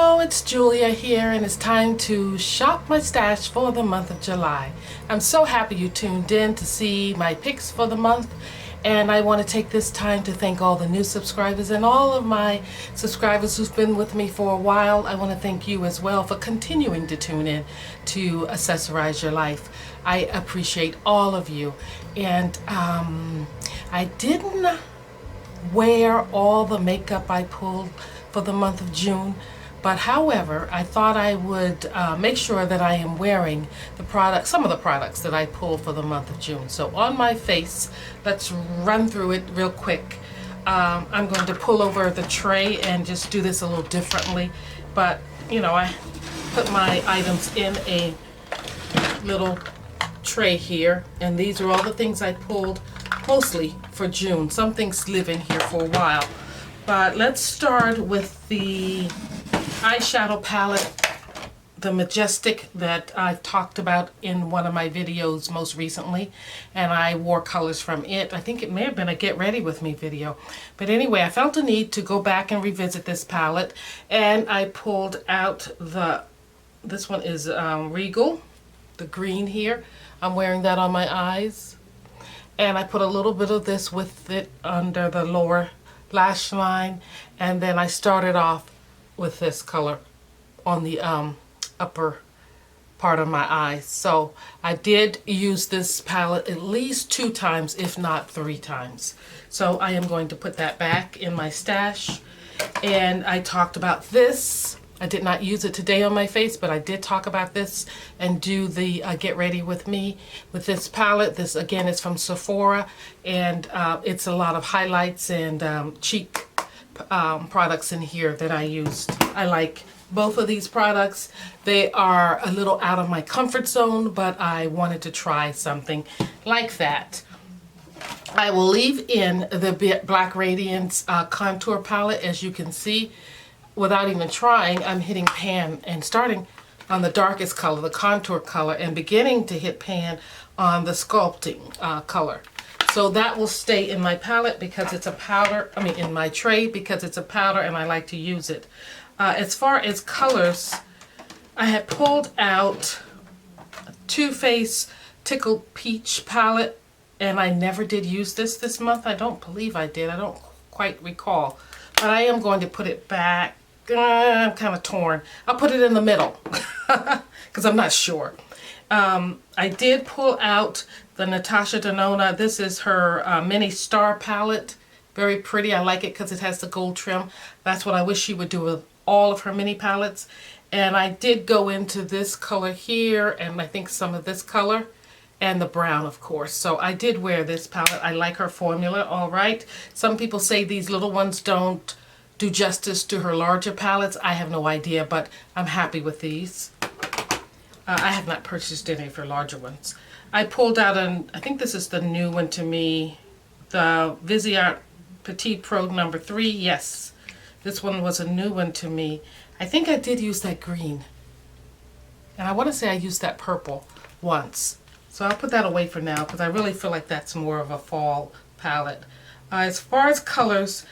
Hello, it's Julia here, and it's time to shop my stash for the month of July. I'm so happy you tuned in to see my picks for the month, and I want to take this time to thank all the new subscribers and all of my subscribers who've been with me for a while. I want to thank you as well for continuing to tune in to Accessorize Your Life. I appreciate all of you, and I didn't wear all the makeup I pulled for the month of June, but however, I thought I would make sure that I am wearing some of the products that I pulled for the month of June. So on my face, let's run through it real quick. I'm going to pull over the tray and just do this a little differently, but you know, I put my items in a little tray here, and these are all the things I pulled mostly for June. Some things live in here for a while, but let's start with the eyeshadow palette, the Majestic, that I've talked about in one of my videos most recently, and I wore colors from it. I think it may have been a Get Ready With Me video, but anyway, I felt a need to go back and revisit this palette, and I pulled out this one is Regal, the green here. I'm wearing that on my eyes, and I put a little bit of this with it under the lower lash line, and then I started off with this color on the upper part of my eyes. So I did use this palette at least 2 times, if not 3 times. So I am going to put that back in my stash. And I talked about this. I did not use it today on my face, but I did talk about this and do the Get Ready With Me with this palette. This again is from Sephora, and it's a lot of highlights and cheek products in here that I used. I like both of these products. They are a little out of my comfort zone, but I wanted to try something like that. I will leave in the Black Radiance contour palette. As you can see, without even trying, I'm hitting pan and starting on the darkest color, the contour color, and beginning to hit pan on the sculpting color. So that will stay in my palette because it's a powder, in my tray because it's a powder and I like to use it. As far as colors, I had pulled out Too Faced Tickled Peach palette, and I never did use this month. I don't believe I did. I don't quite recall. But I am going to put it back. I'm kind of torn. I'll put it in the middle because I'm not sure. I did pull out the Natasha Denona. This is her mini star palette. Very pretty. I like it because it has the gold trim. That's what I wish she would do with all of her mini palettes. And I did go into this color here, and I think some of this color, and the brown, of course. So I did wear this palette. I like her formula, all right. Some people say these little ones don't do justice to her larger palettes. I have no idea, but I'm happy with these. I have not purchased any of her larger ones. I pulled out I think this is the new one to me, the Viseart Petite Pro number 3. Yes, this one was a new one to me. I think I did use that green. And I want to say I used that purple once. So I'll put that away for now because I really feel like that's more of a fall palette. As far as colors,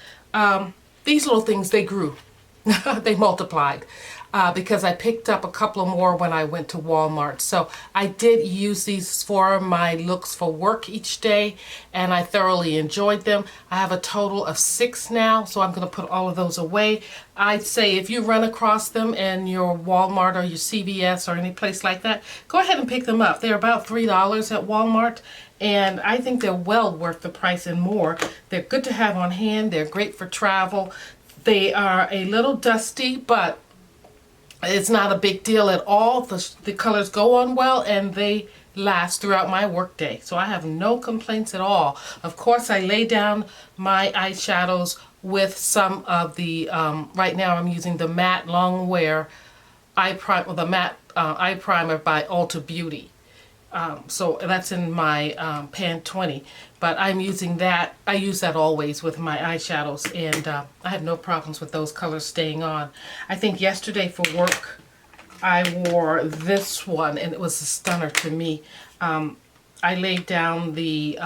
these little things, they grew. They multiplied because I picked up a couple more when I went to Walmart. So I did use these for my looks for work each day, and I thoroughly enjoyed them. I have a total of 6 now, so I'm going to put all of those away. I'd say if you run across them in your Walmart or your CVS or any place like that, go ahead and pick them up. They're about $3 at Walmart, and I think they're well worth the price and more. They're good to have on hand. They're great for travel. They are a little dusty, but it's not a big deal at all. The colors go on well, and they last throughout my workday. So I have no complaints at all. Of course, I lay down my eyeshadows with some of the, right now I'm using the Matte Longwear eye primer, the matte eye primer by Ulta Beauty. So that's in my pan 20, but I'm using that. I use that always with my eyeshadows, and I have no problems with those colors staying on. I think yesterday for work I wore this one, and it was a stunner to me. I laid down the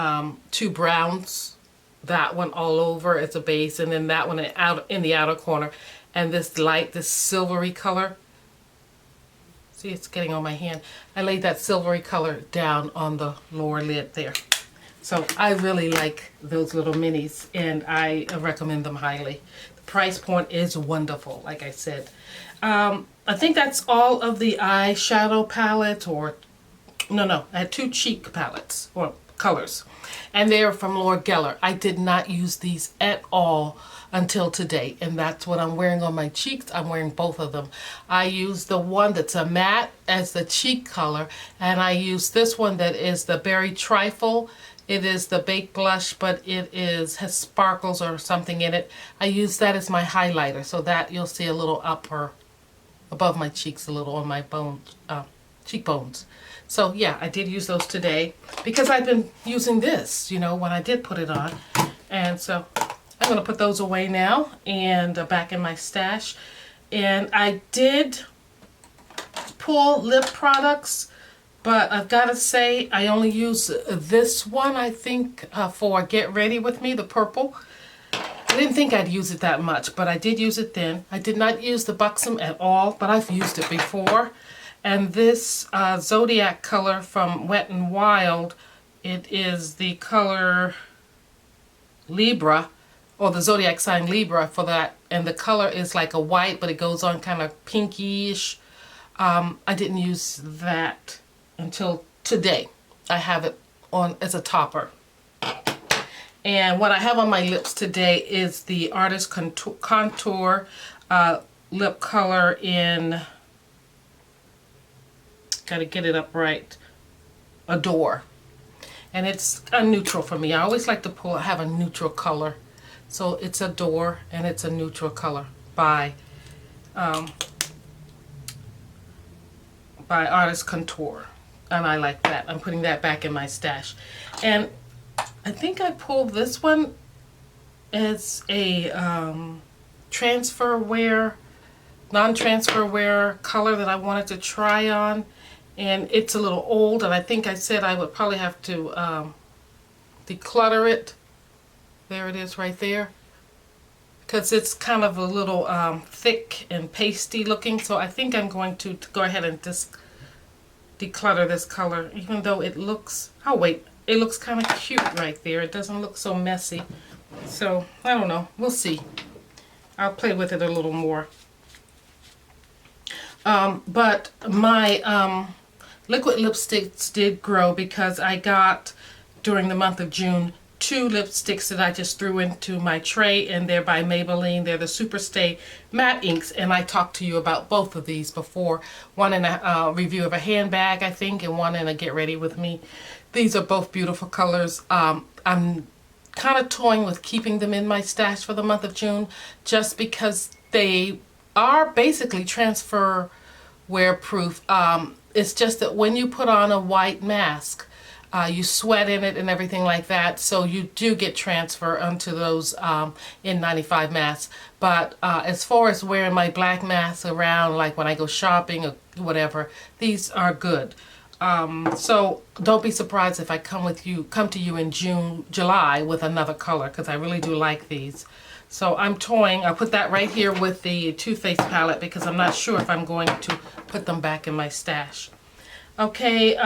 2 browns, that one all over as a base, and then that one out in the outer corner, and this light, this silvery color. See, it's getting on my hand. I laid that silvery color down on the lower lid there. So I really like those little minis, and I recommend them highly. The price point is wonderful, like I said. I think that's all of the eyeshadow palette, or no, I had 2 cheek palettes, or colors, and they're from Lord Geller. I did not use these at all until today, and that's what I'm wearing on my cheeks. I'm wearing both of them. I use the one that's a matte as the cheek color, and I use this one that is the Berry Trifle. It is the baked blush, but it has sparkles or something in it. I use that as my highlighter, so that you'll see a little upper above my cheeks, a little on my cheekbones. So yeah, I did use those today because I've been using this, you know, when I did put it on. And so I'm going to put those away now and back in my stash. And I did pull lip products, but I've got to say I only use this one, I think, for Get Ready With Me, the purple. I didn't think I'd use it that much, but I did use it then. I did not use the Buxom at all, but I've used it before. And this Zodiac color from Wet n Wild, it is the color Libra, or the Zodiac sign Libra for that. And the color is like a white, but it goes on kind of pinkish. I didn't use that until today. I have it on as a topper. And what I have on my lips today is the Artist Contour lip color in, gotta get it up right, Adore. And it's a neutral for me. I always like to have a neutral color. So it's Adore, and it's a neutral color by Artist Contour. And I like that. I'm putting that back in my stash. And I think I pulled this one as a transfer wear, non-transfer wear color that I wanted to try on. And it's a little old, and I think I said I would probably have to declutter it. There it is right there. Because it's kind of a little thick and pasty looking. So I think I'm going to go ahead and just declutter this color, even though it looks, oh wait, it looks kind of cute right there. It doesn't look so messy. So I don't know, we'll see. I'll play with it a little more. But my liquid lipsticks did grow because I got, during the month of June, 2 lipsticks that I just threw into my tray, and they're by Maybelline. They're the Superstay Matte Inks, and I talked to you about both of these before. One in a review of a handbag, I think, and one in a Get Ready With Me. These are both beautiful colors. I'm kind of toying with keeping them in my stash for the month of June, just because they are basically transfer wear proof. It's just that when you put on a white mask, you sweat in it and everything like that, so you do get transfer onto those N95 masks. But as far as wearing my black mask around, like when I go shopping or whatever, these are good. So don't be surprised if I come to you in July with another color, because I really do like these. So I'm toying. I'll put that right here with the Too Faced palette, because I'm not sure if I'm going to put them back in my stash. Okay,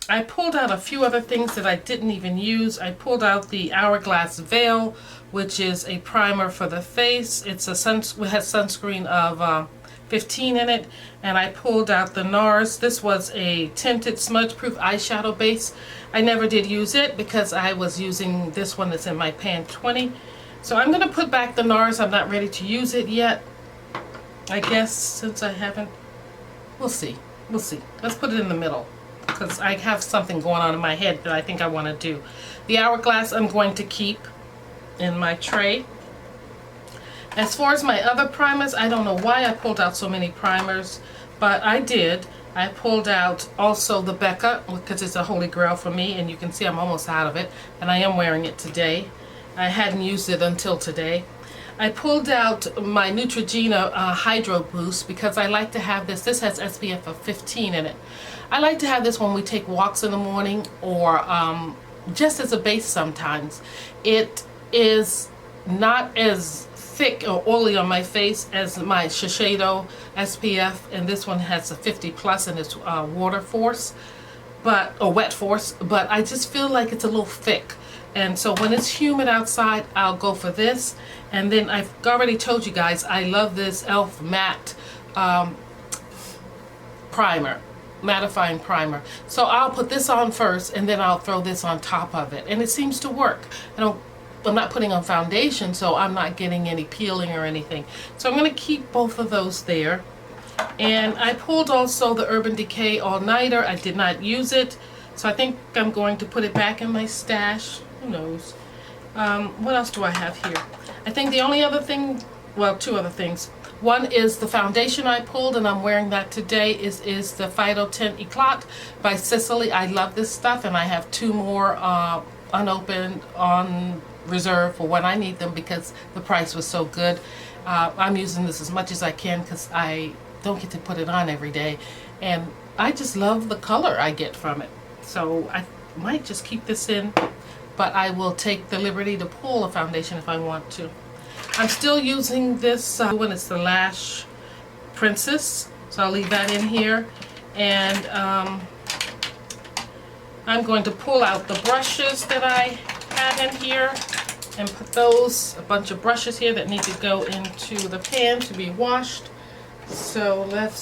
I pulled out a few other things that I didn't even use. I pulled out the Hourglass Veil, which is a primer for the face. It has sunscreen of 15 in it. And I pulled out the NARS. This was a tinted smudge-proof eyeshadow base. I never did use it because I was using this one that's in my pan 20. So I'm going to put back the NARS. I'm not ready to use it yet, I guess, since I haven't. We'll see. We'll see. Let's put it in the middle, because I have something going on in my head that I think I want to do. The Hourglass I'm going to keep in my tray. As far as my other primers, I don't know why I pulled out so many primers, but I did. I pulled out also the Becca, because it's a holy grail for me, and you can see I'm almost out of it, and I am wearing it today. I hadn't used it until today. I pulled out my Neutrogena Hydro Boost, because I like to have this. This has SPF of 15 in it. I like to have this when we take walks in the morning, or just as a base sometimes. It is not as thick or oily on my face as my Shiseido SPF, and this one has a 50 plus and it's water force, or wet force, but I just feel like it's a little thick. And so when it's humid outside, I'll go for this. And then I've already told you guys, I love this e.l.f. matte primer, mattifying primer. So I'll put this on first and then I'll throw this on top of it. And it seems to work. I'm not putting on foundation, so I'm not getting any peeling or anything. So I'm going to keep both of those there. And I pulled also the Urban Decay All-Nighter. I did not use it, so I think I'm going to put it back in my stash. Who knows? What else do I have here? I think the only other thing, well, two other things. One is the foundation I pulled, and I'm wearing that today, is the Phyto Tint Eclat by Sicily. I love this stuff, and I have two more unopened on reserve for when I need them because the price was so good. I'm using this as much as I can because I don't get to put it on every day, and I just love the color I get from it. So I might just keep this in, but I will take the liberty to pull a foundation if I want to. I'm still using this one. It's the Lash Princess, so I'll leave that in here. And I'm going to pull out the brushes that I had in here and put those, a bunch of brushes here that need to go into the pan to be washed. So let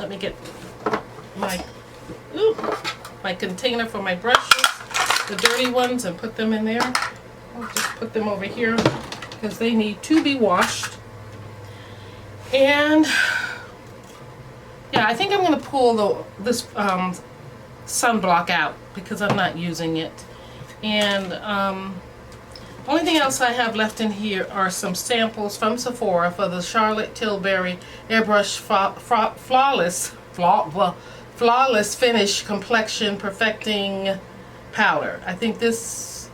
me get my container for my brushes, the dirty ones, and put them in there. I'll just put them over here because they need to be washed. And yeah, I think I'm going to pull this sunblock out because I'm not using it. And only thing else I have left in here are some samples from Sephora for the Charlotte Tilbury Airbrush Flawless Finish Complexion Perfecting Powder. I think this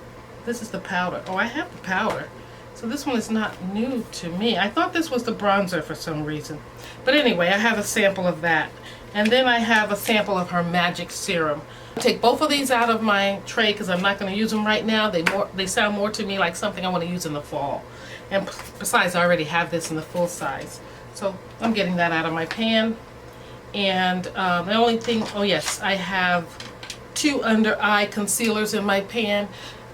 is the powder. Oh, I have the powder. So this one is not new to me. I thought this was the bronzer for some reason. But anyway, I have a sample of that. And then I have a sample of her Magic Serum. I'll take both of these out of my tray because I'm not going to use them right now. They sound more to me like something I want to use in the fall. And besides, I already have this in the full size. So I'm getting that out of my pan. And the only thing, oh yes, I have 2 under eye concealers in my pan.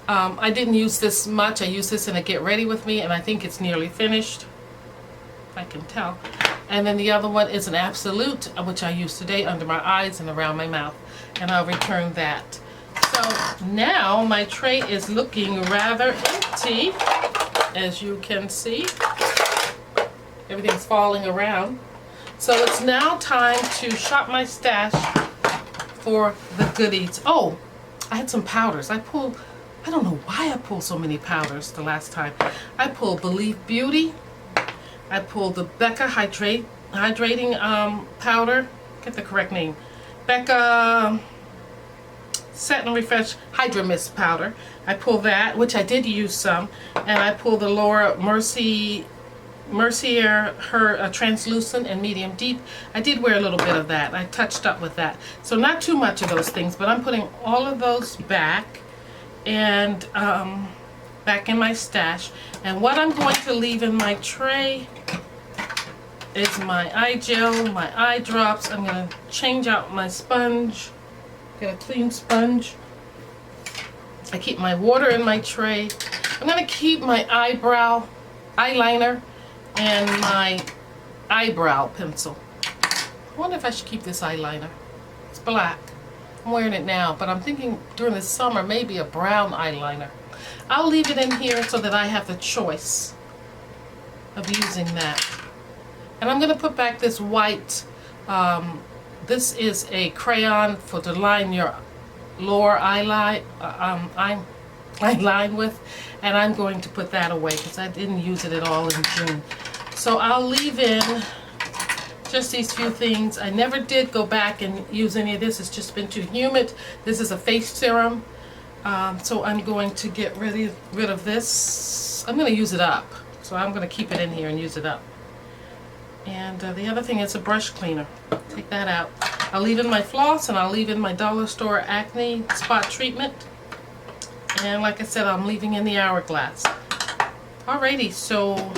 I didn't use this much. I used this in a Get Ready With Me, and I think it's nearly finished. I can tell. And then the other one is an Absolute, which I use today under my eyes and around my mouth. And I'll return that. So now my tray is looking rather empty, as you can see. Everything's falling around. So it's now time to shop my stash for the goodies. Oh, I had some powders. I don't know why I pulled so many powders the last time. I pulled Believe Beauty. I pulled the Becca hydrating powder. Get the correct name. Becca Set and Refresh Hydra Mist powder. I pulled that, which I did use some, and I pulled the Laura Mercier her translucent and medium deep. I did wear a little bit of that. I touched up with that. So not too much of those things, but I'm putting all of those back and back in my stash. And what I'm going to leave in my tray is my eye gel, my eye drops. I'm going to change out my sponge, get a clean sponge. I keep my water in my tray. I'm going to keep my eyeliner and my eyebrow pencil. I wonder if I should keep this eyeliner. It's black. I'm wearing it now, but I'm thinking during the summer maybe a brown eyeliner. I'll leave it in here so that I have the choice of using that. And I'm going to put back this white, this is a crayon to line your lower eyelid, line with, and I'm going to put that away because I didn't use it at all in June. So I'll leave in just these few things. I never did go back and use any of this. It's just been too humid. This is a face serum. So I'm going to get rid of this. I'm going to use it up. So I'm going to keep it in here and use it up. And the other thing is a brush cleaner. Take that out. I'll leave in my floss, and I'll leave in my dollar store acne spot treatment. And like I said, I'm leaving in the Hourglass. Alrighty, so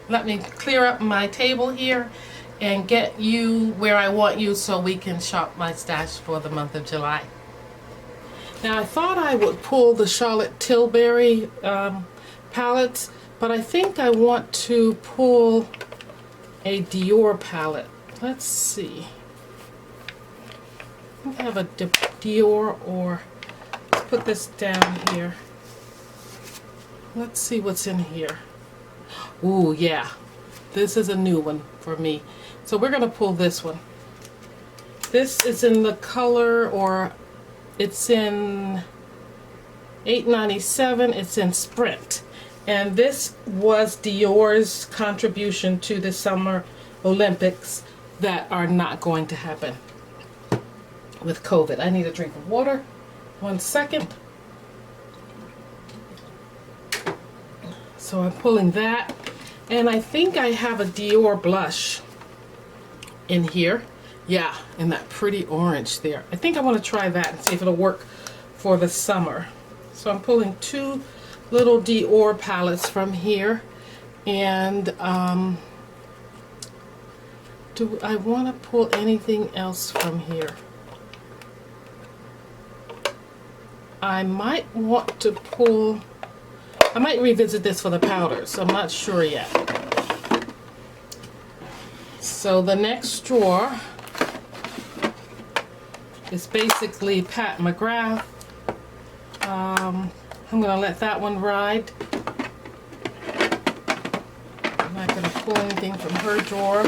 let me clear up my table here and get you where I want you so we can shop my stash for the month of July. Now I thought I would pull the Charlotte Tilbury palettes, but I think I want to pull a Dior palette. Let's see. I think I have a Dior, or let's put this down here. Let's see what's in here. Ooh, yeah. This is a new one for me. So we're going to pull this one. This is in the color, or it's in $8.97. It's in Sprint. And this was Dior's contribution to the Summer Olympics that are not going to happen with COVID. I need a drink of water. 1 second. So I'm pulling that, and I think I have a Dior blush in here. Yeah, in that pretty orange there. I think I want to try that and see if it'll work for the summer. So I'm pulling 2 little Dior palettes from here, and do I want to pull anything else from here? I might want to pull, I might revisit this for the powders. I'm not sure yet. So the next drawer is basically Pat McGrath. I'm going to let that one ride. I'm not going to pull anything from her drawer.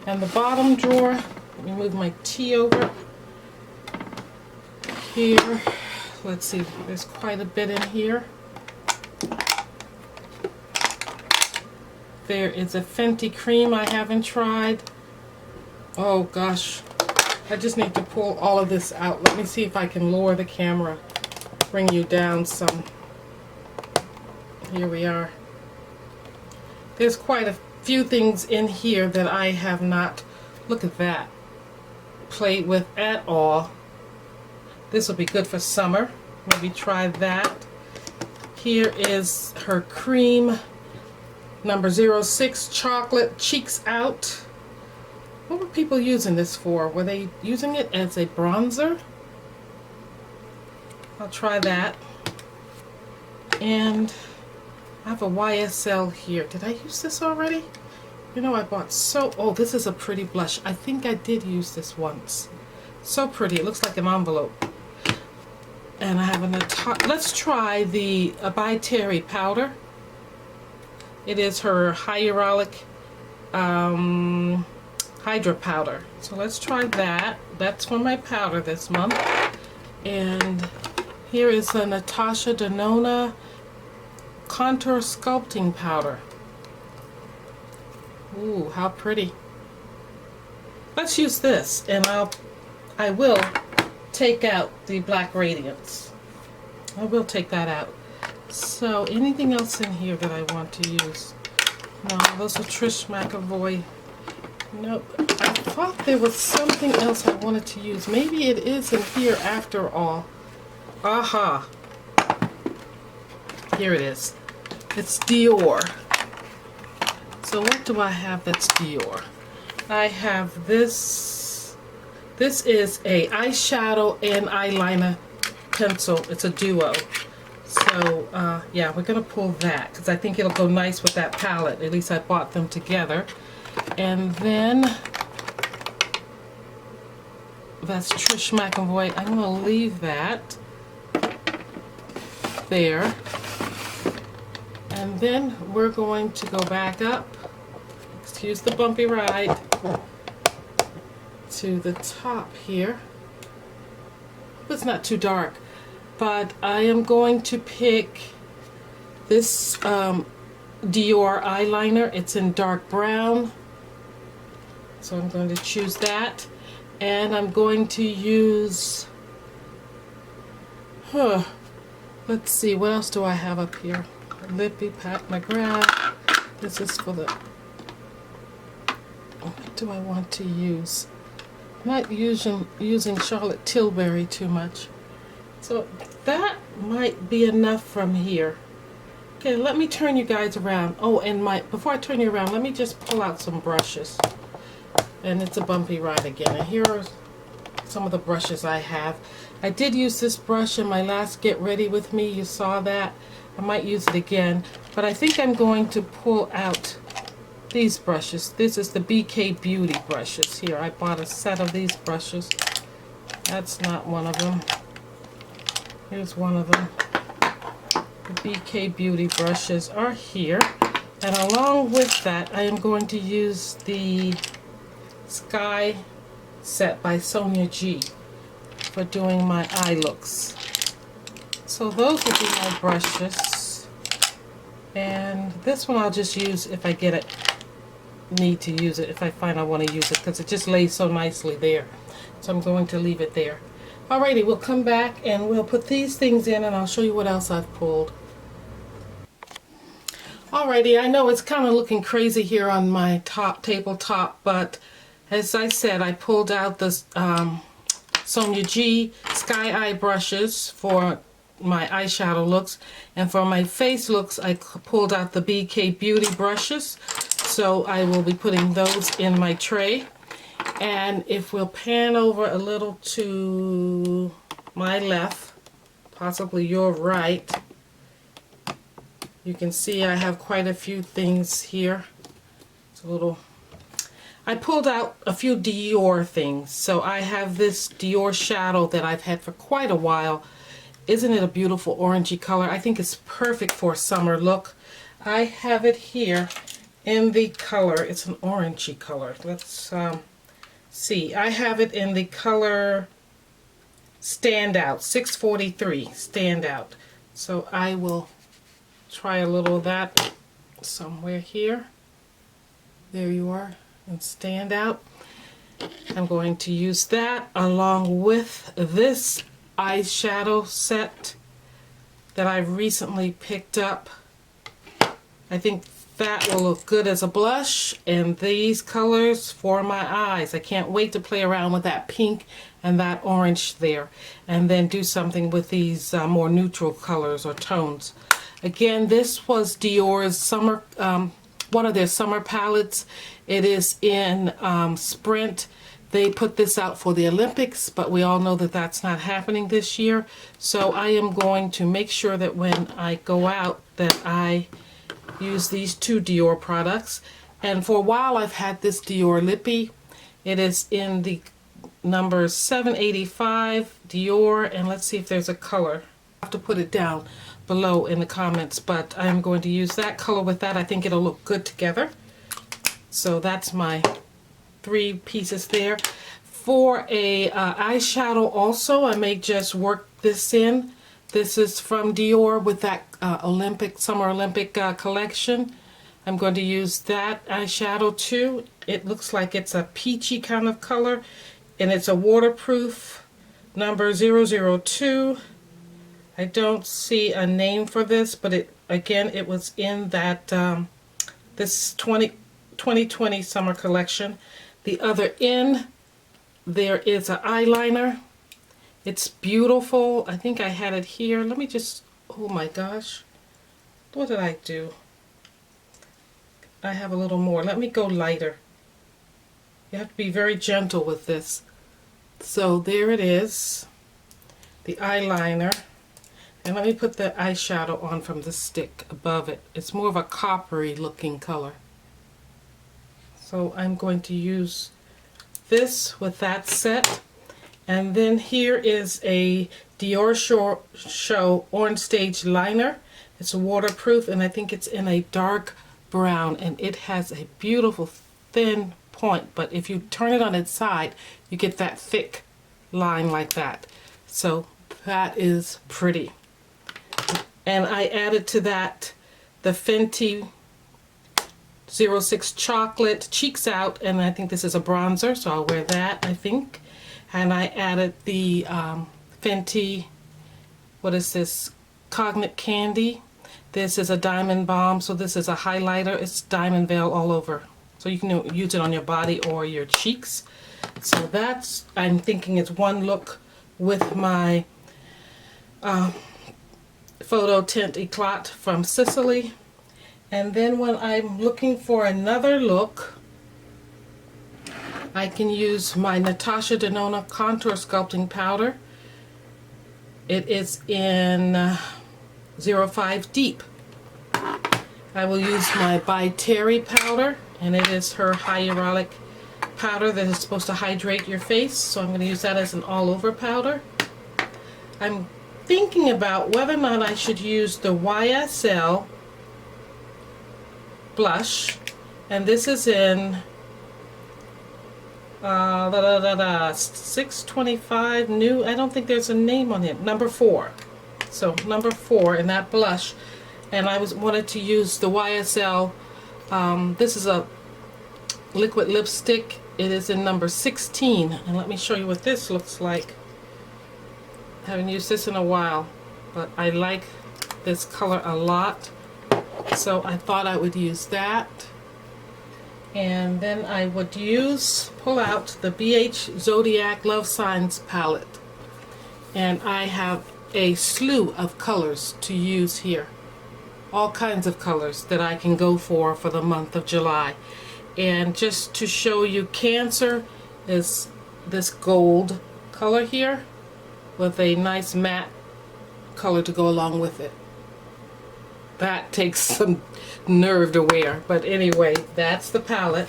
And the bottom drawer, let me move my tea over here. Let's see, there's quite a bit in here. There is a Fenty cream I haven't tried. Oh gosh, I just need to pull all of this out. Let me see if I can lower the camera, bring you down some. Here we are. There's quite a few things in here that I have not, look at that, played with at all. This will be good for summer. Maybe try that. Here is her cream number 06 chocolate cheeks out. What were people using this for? Were they using it as a bronzer? I'll try that. And I have a YSL here. Did I use this already? You know, I bought oh, this is a pretty blush. I think I did use this once. So pretty. It looks like an envelope. And I have let's try the By Terry powder. It is her hyaluronic Hydra powder. So let's try that. That's for my powder this month. And here is the Natasha Denona Contour Sculpting Powder. Ooh, how pretty. Let's use this, and I will take out the Black Radiance. I will take that out. So anything else in here that I want to use? No, those are Trish McAvoy. Nope. I thought there was something else I wanted to use. Maybe it is in here after all. Aha. Here it is. It's Dior. So what do I have that's Dior? I have this. This is a eyeshadow and eyeliner pencil. It's a duo. So yeah, we're going to pull that because I think it'll go nice with that palette. At least I bought them together. And then that's Trish McAvoy. I'm going to leave that there. And then we're going to go back up. Excuse the bumpy ride. To the top here. It's not too dark, but I am going to pick this Dior eyeliner. It's in dark brown, so I'm going to choose that, and I'm going to use let's see, what else do I have up here? Lippy Pat McGrath. This is for the, what do I want to use? I'm not using Charlotte Tilbury too much. So that might be enough from here. Okay, let me turn you guys around. Oh, and before I turn you around, let me just pull out some brushes. And it's a bumpy ride again. And here are some of the brushes I have. I did use this brush in my last Get Ready With Me. You saw that. I might use it again. But I think I'm going to pull out these brushes. This is the BK Beauty brushes. Here, I bought a set of these brushes. That's not one of them. Here's one of them. The BK Beauty brushes are here. And along with that, I am going to use the Sky set by Sonia G for doing my eye looks. So those will be my brushes. And this one I'll just use if I need to use it, if I find I want to use it, because it just lays so nicely there. So I'm going to leave it there. Alrighty, we'll come back and we'll put these things in and I'll show you what else I've pulled. Alrighty, I know it's kind of looking crazy here on my tabletop, but as I said, I pulled out the Sonia G Sky Eye brushes for my eyeshadow looks, and for my face looks I pulled out the BK Beauty brushes. So I will be putting those in my tray. And if we'll pan over a little to my left, possibly your right, you can see I have quite a few things here. It's a little... I pulled out a few Dior things. So I have this Dior shadow that I've had for quite a while. Isn't it a beautiful orangey color? I think it's perfect for a summer look. I have it here in the color, it's an orangey color. Let's see. I have it in the color Standout, 643 Standout. So I will try a little of that somewhere here. There you are, and Standout. I'm going to use that along with this eyeshadow set that I recently picked up. I think that will look good as a blush, and these colors for my eyes. I can't wait to play around with that pink and that orange there, and then do something with these more neutral colors or tones. Again, this was Dior's summer, one of their summer palettes. It is in Sprint. They put this out for the Olympics, but we all know that that's not happening this year. So I am going to make sure that when I go out that I use these two Dior products. And for a while I've had this Dior Lippy. It is in the number 785 Dior, and let's see if there's a color. I have to put it down below in the comments, but I'm going to use that color with that. I think it'll look good together. So that's my 3 pieces there. For a eyeshadow also, I may just work this in. This is from Dior with that Summer Olympic collection. I'm going to use that eyeshadow too. It looks like it's a peachy kind of color, and it's a waterproof number 002. I don't see a name for this, but it was in that this 2020 summer collection. The other end, there is an eyeliner. It's beautiful. I think I had it here. Let me just, oh my gosh. What did I do? I have a little more. Let me go lighter. You have to be very gentle with this. So there it is, the eyeliner. And let me put the eyeshadow on from the stick above it. It's more of a coppery looking color. So I'm going to use this with that set. And then here is a Dior Show On Stage liner. It's a waterproof, and I think it's in a dark brown, and it has a beautiful thin point, but if you turn it on its side you get that thick line like that. So that is pretty. And I added to that the Fenty 06 Chocolate Cheeks Out, and I think this is a bronzer, so I'll wear that, I think. And I added the Fenty, what is this, Cognac Candy. This is a Diamond Balm, so this is a highlighter. It's Diamond Veil all over. So you can use it on your body or your cheeks. So that's, I'm thinking it's one look with my Photo Tint Eclat from Sicily. And then when I'm looking for another look, I can use my Natasha Denona Contour Sculpting Powder. It is in 05 Deep. I will use my By Terry powder, and it is her hyaluronic powder that is supposed to hydrate your face, so I'm going to use that as an all-over powder. I'm thinking about whether or not I should use the YSL blush, and this is in 625 new. I don't think there's a name on it. Number 4. So number 4 in that blush, and I wanted to use the YSL. This is a liquid lipstick. It is in number 16, and let me show you what this looks like. I haven't used this in a while, but I like this color a lot, so I thought I would use that. And then I would pull out the BH Zodiac Love Signs palette, and I have a slew of colors to use here. All kinds of colors that I can go for the month of July. And just to show you, Cancer is this gold color here with a nice matte color to go along with it. That takes some nerve to wear, but anyway, that's the palette,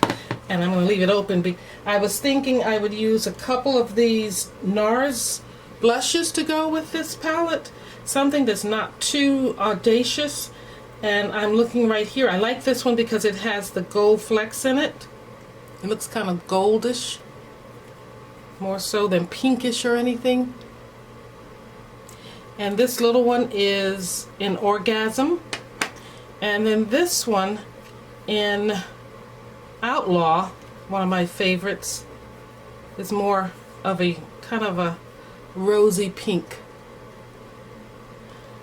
and I'm going to leave it open. I was thinking I would use a couple of these NARS blushes to go with this palette, something that's not too audacious. And I'm looking right here. I like this one because it has the gold flecks in it. It looks kind of goldish, more so than pinkish or anything. And this little one is in Orgasm. And then this one in Outlaw, one of my favorites, is more of a kind of a rosy pink.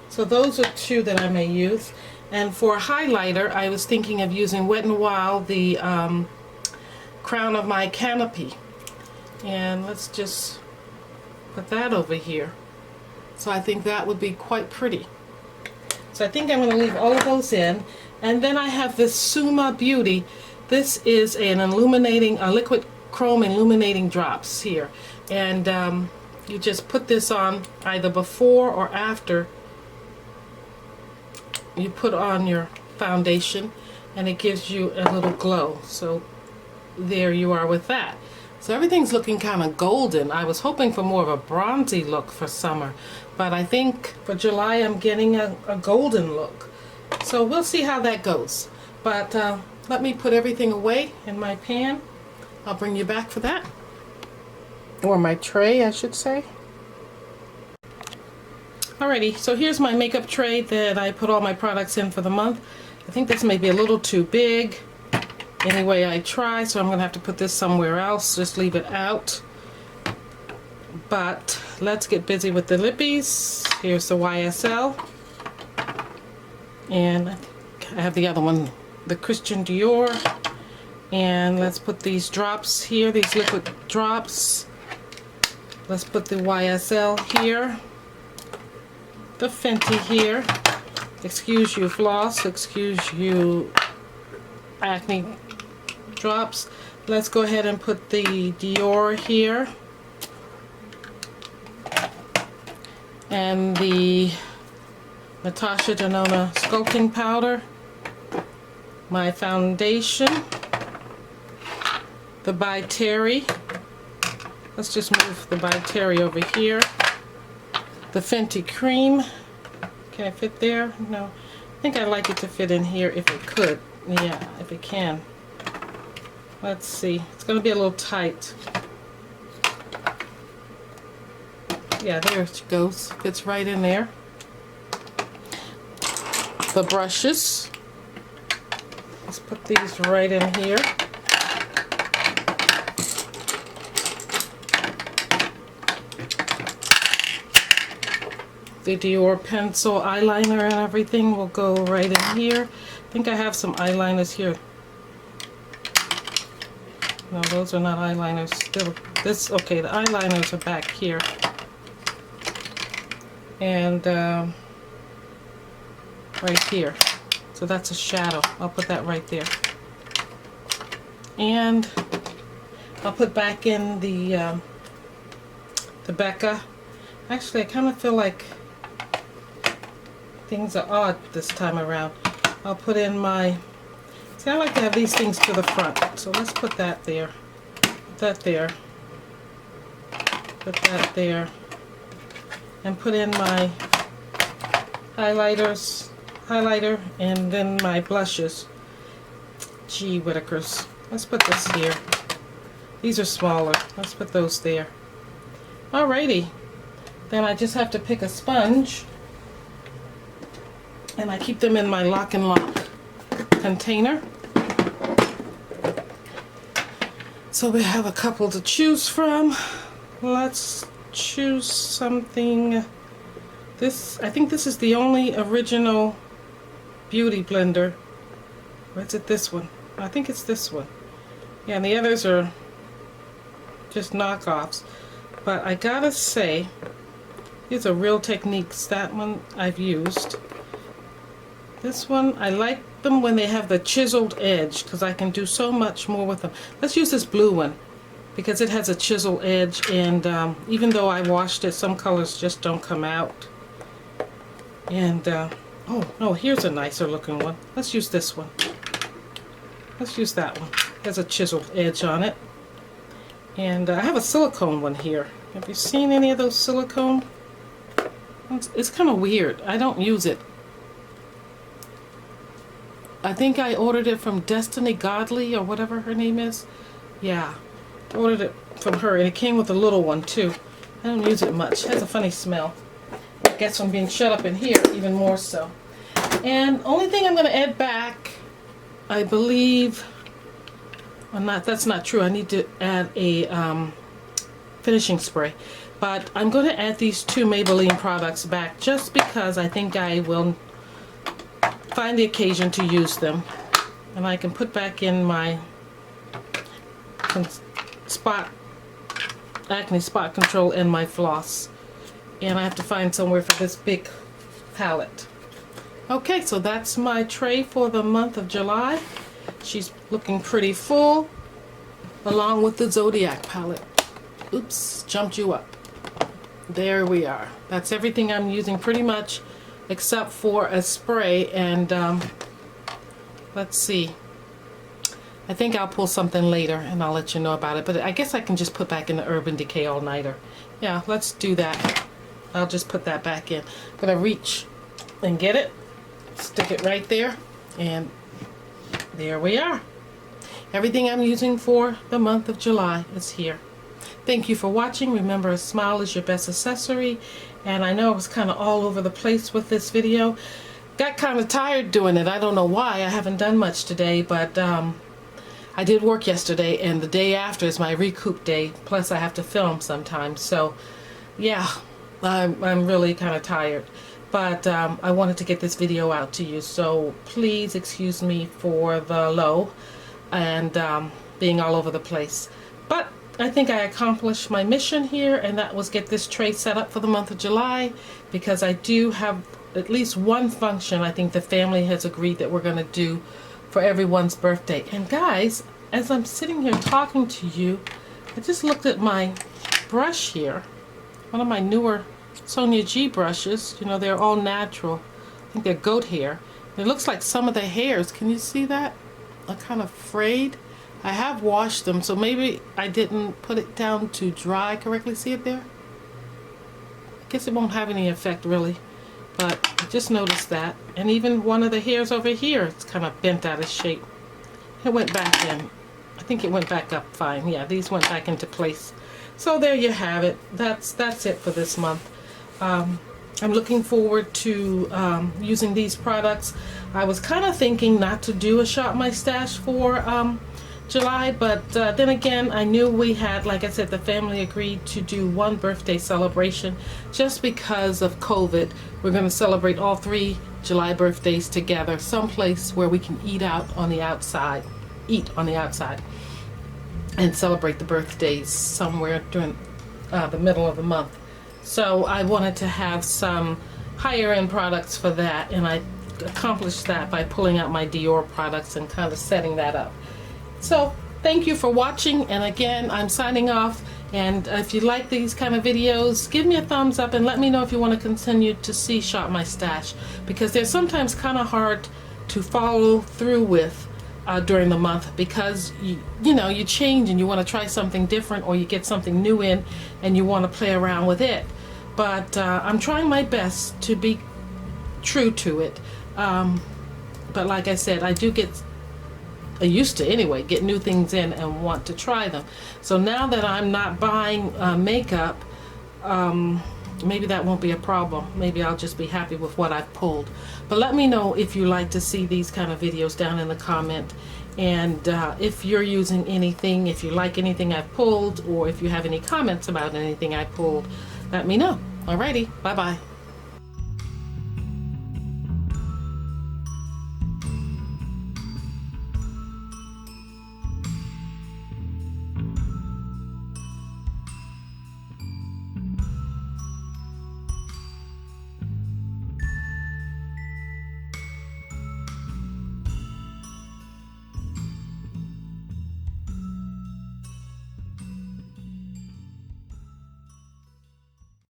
So those are two that I may use. And for a highlighter, I was thinking of using Wet n Wild, the crown of my canopy. And let's just put that over here. So I think that would be quite pretty. So I think I'm going to leave all of those in. And then I have this Suma Beauty. This is a liquid chrome illuminating drops here. And you just put this on either before or after you put on your foundation, and it gives you a little glow. So there you are with that. So everything's looking kind of golden. I was hoping for more of a bronzy look for summer, but I think for July I'm getting a golden look. So we'll see how that goes. But let me put everything away in my pan. I'll bring you back for that. Or my tray, I should say. Alrighty, so here's my makeup tray that I put all my products in for the month. I think this may be a little too big. Anyway, I try, so I'm going to have to put this somewhere else. Just leave it out. But let's get busy with the lippies. Here's the YSL. And I have the other one, the Christian Dior. And let's put these drops here, these liquid drops. Let's put the YSL here. The Fenty here. Excuse you floss, excuse you acne drops. Let's go ahead and put the Dior here. And the Natasha Denona Sculpting Powder. My foundation. The By Terry. Let's just move the By Terry over here. The Fenty Cream. Can it fit there? No. I think I'd like it to fit in here if it could. Yeah, if it can. Let's see. It's going to be a little tight. Yeah, there it goes. Fits right in there. The brushes. Let's put these right in here. The Dior pencil eyeliner and everything will go right in here. I think I have some eyeliners here. No, those are not eyeliners. Still, okay, the eyeliners are back here. And right here. So that's a shadow. I'll put that right there. And I'll put back in the Becca. Actually, I kind of feel like things are odd this time around. I'll put in my, see, I like to have these things to the front. So let's put that there. Put that there. Put that there. And put in my highlighter, and then my blushes. Gee Whittakers. Let's put this here. These are smaller. Let's put those there. Alrighty. Then I just have to pick a sponge, and I keep them in my lock and lock container. So we have a couple to choose from. Let's choose something. I think this is the only original beauty blender. Or is it this one? I think it's this one. Yeah, and the others are just knockoffs. But I gotta say, these are Real Techniques. That one I've used. This one, I like them when they have the chiseled edge, because I can do so much more with them. Let's use this blue one, because it has a chiseled edge, and even though I washed it, some colors just don't come out. And oh no, here's a nicer looking one. Let's use this one. Let's use that one. There's a chiseled edge on it. And I have a silicone one here. Have you seen any of those silicone? It's kind of weird. I don't use it. I think I ordered it from Destiny Godly or whatever her name is. Yeah, I ordered it from her, and it came with a little one too. I don't use it much. It has a funny smell. I guess I'm being shut up in here even more so. And only thing I'm going to add back, I believe, well, that's not true. I need to add a finishing spray. But I'm going to add these two Maybelline products back just because I think I will find the occasion to use them. And I can put back in my acne spot control and my floss. And I have to find somewhere for this big palette. Okay, so that's my tray for the month of July. She's looking pretty full, along with the Zodiac palette. Oops, jumped you up. There we are. That's everything I'm using pretty much, except for a spray. And let's see. I think I'll pull something later and I'll let you know about it. But I guess I can just put back in the Urban Decay All-Nighter. Yeah, let's do that. I'll just put that back in. I'm going to reach and get it. Stick it right there. And there we are. Everything I'm using for the month of July is here. Thank you for watching. Remember, a smile is your best accessory. And I know I was kind of all over the place with this video. Got kind of tired doing it. I don't know why. I haven't done much today, but I did work yesterday, and the day after is my recoup day. Plus, I have to film sometimes. So, yeah, I'm really kind of tired. But I wanted to get this video out to you. So please excuse me for the low and being all over the place. But I think I accomplished my mission here, and that was get this tray set up for the month of July, because I do have at least one function I think the family has agreed that we're going to do for everyone's birthday. And guys, as I'm sitting here talking to you, I just looked at my brush here, one of my newer Sonia G brushes. You know, they're all natural. I think they're goat hair. It looks like some of the hairs, can you see that? Are kind of frayed. I have washed them, so maybe I didn't put it down to dry correctly. See it there? I guess it won't have any effect really, but I just noticed that. And even one of the hairs over here, it's kind of bent out of shape. It went back in. I think it went back up fine. Yeah, these went back into place. So there you have it. That's it for this month. I'm looking forward to using these products. I was kind of thinking not to do a Shop My Stash for July, but then again, I knew we had, like I said, the family agreed to do one birthday celebration just because of COVID. We're going to celebrate all 3 July birthdays together, someplace where we can eat on the outside, and celebrate the birthdays somewhere during the middle of the month. So I wanted to have some higher end products for that, and I accomplish that by pulling out my Dior products and kind of setting that up. So thank you for watching, and again, I'm signing off. And if you like these kind of videos, give me a thumbs up and let me know if you want to continue to see Shop My Stash, because they're sometimes kind of hard to follow through with during the month, because you know, you change and you want to try something different, or you get something new in and you want to play around with it. But I'm trying my best to be true to it. But like I said, I used to anyway, get new things in and want to try them. So now that I'm not buying makeup, maybe that won't be a problem. Maybe I'll just be happy with what I've pulled. But let me know if you like to see these kind of videos down in the comment. And if you're using anything, if you like anything I've pulled, or if you have any comments about anything I pulled, let me know. Alrighty, bye-bye.